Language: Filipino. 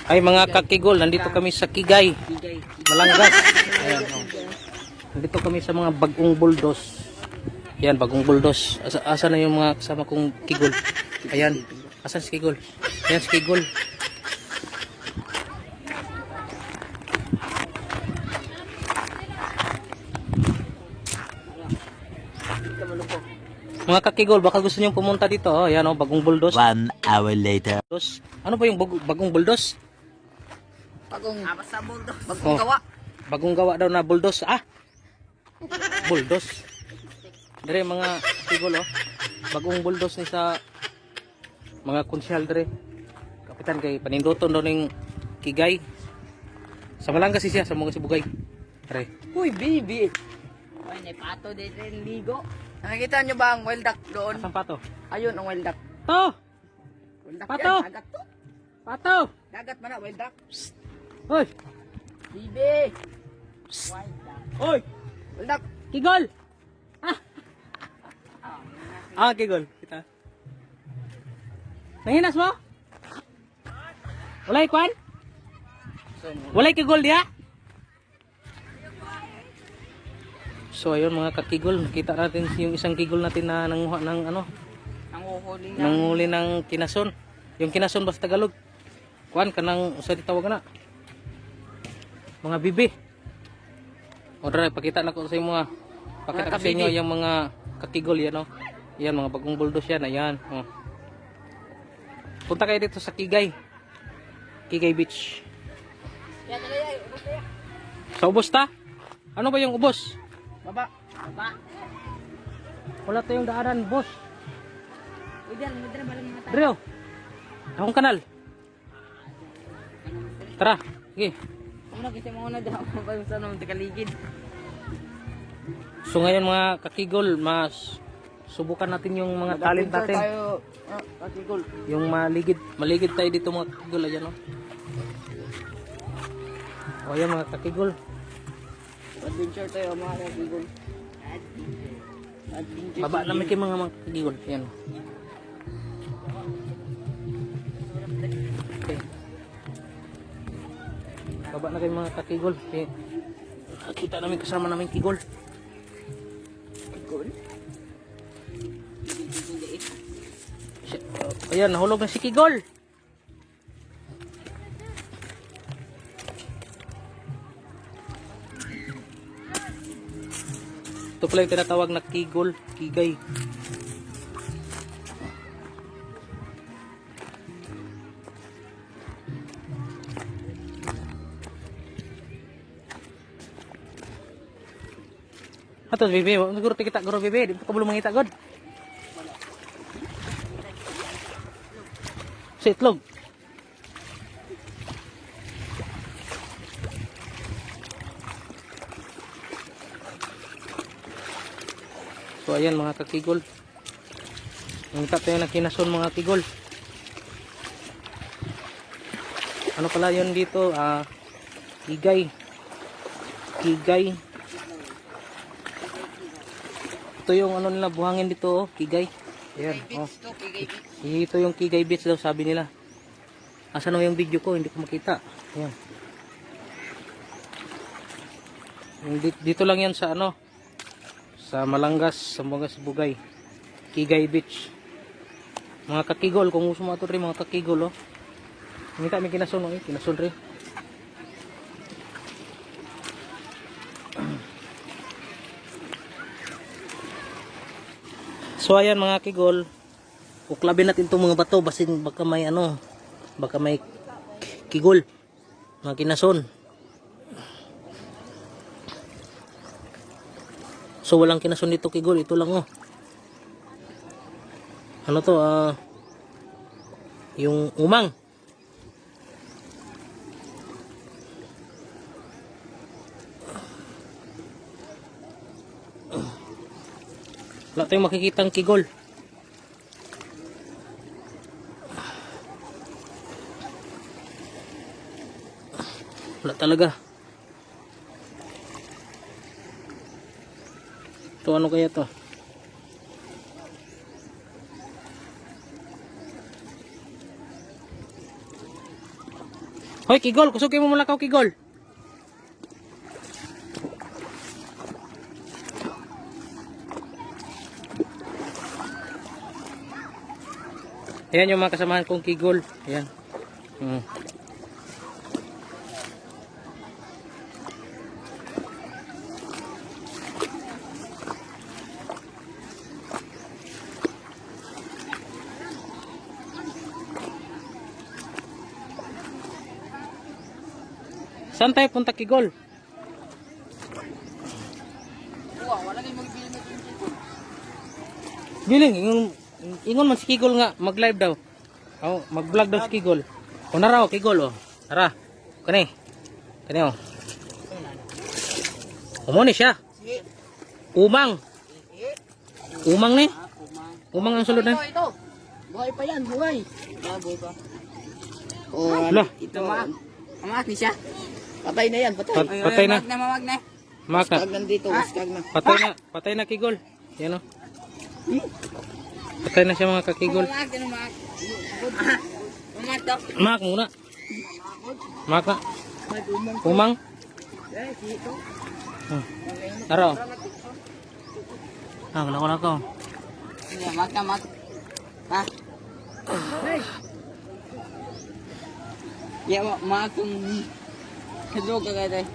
Ay mga kakigol, nandito kami sa Kigay, Balangas. Ayan, oh. Nandito kami sa mga bagong buldos. Ayan, bagong buldos. Asa na yung mga kasama kong kigol? Ayan, asan si kigol? Ayan si kigol. Mga kakigol, baka gusto nyo pumunta dito. Oh. Ayan, oh, bagong buldos. 1 hour later. Ano ba yung bagong buldos? Basta bulldog. Oh, bagong gawa daw na buldos. Buldos. Dire mga tigol, oh. Bagong buldos ni sa mga konsyal dire. Kapitan kay paninduton daw ning Kigay. Sa Balangas siya sa mga sibugay. Dire. Uy, baby. Ay, may pato dito yung ligo. Nakikita nyo ba ang wild duck doon? Asan pato? Ayun ang wild duck. To! Wild duck Pato! yan, dagat to. Pato! Dagat man na, wild duck. Hoy! Bibi! Wild duck. Hoy! Wild duck. Kigol! Kigol. Kita. Nanginas mo? Walay kwan? Walay kigol dia? So ayun mga kakigol, nakita natin yung isang kigol natin na nanguha ng ano, nanghuli ng kinason. Yung kinason basta Tagalog. Kuan kanang usa ditawag na. Mga bibi. Ora pakita na ko sa inyo mga pakita ko sa inyo yung mga kakigol yan, oh. Yan mga bagong buldos yan, ayan, oh. Punta kayo dito sa Kigay. Kigay Beach. Sa ubos ta? Ano ba yung ubos? Baba. Baba. Wala tayong daanan, boss. Uy, dyan balang mga Drio. Akong kanal. Tara, sige. Ano kasi mga daw pa sa naman tikaligid. So ngayon mga kakigol, mas subukan natin yung mga talent natin. Tayo, kakigol. Yung maligid tayo dito mga kakigol, ayan, oh. O ayan mga kakigol. Adventure tayo mga kakigol. Adventure. Baba namin kayo mga kakigol, ayan. Okay. Baba na kayo mga kakigol. Okay. Kita namin kasama namin kigol. Kakigol? Ayan, nahulog na si kigol. Ito pala yung tinatawag na kigol, Kigay. Atos bebe, siguro kita guro bebe, di ko belum mangita god. Sa itlog. So ayan mga kakigol. Nangita tayo na kinason mga kigol. Ano pala yun dito? Kigay. Kigay. Ito yung ano nila buhangin dito, oh, Kigay. Ayan, oh. Ito yung Kigay Beach daw sabi nila. Asan na yung video ko? Hindi ko makita. Ayan. Dito lang yan sa ano, sa Balangas, sa Bugay. Kigay Beach. Mga kakigol, kung gusto mo ito rin mga kakigol, oh. Minta may kinason, oh, kinason rin. So ayan mga kigol, uklabin natin itong mga bato basin baka may ano, baka may kigol, mga kinason. So walang kinason dito kigol, ito lang, oh. Ano to, yung umang. Wala tayong makikitang kigol. Wala talaga. Ito ano kaya to? Hoy, kigol, kusukin mo mula ka, kigol. Ayan yung mga kasamahan kong kigol. Ayan. Saan tayo punta, kigol? Wala kayong magbili na kigol. Biling, ingon man si kigol nga, mag-live daw. Oh, mag-vlog daw si kigol. O nara o, kigol o. Nara. Kani. Kani o. Umoni siya. Umang. Umang ni. Umang ang sulod na. Ito. Buhay pa yan, buhay. Buhay pa. Lah. Ito maak ni siya. Patay na yan, patay. Patay na. Mamag na. Mak na. Skag nandito, skag na. Patay na. Patay na kigol. Yan o. Patay na siya mga kakigol. Maak, ano maak? Maak daw. Mak muna. Mak na. Umang. Ito. Nara o. Wala ko na ko. Hindi, maak na, maak. Ha? Ya, maak kung... Hello ka kaya tayo.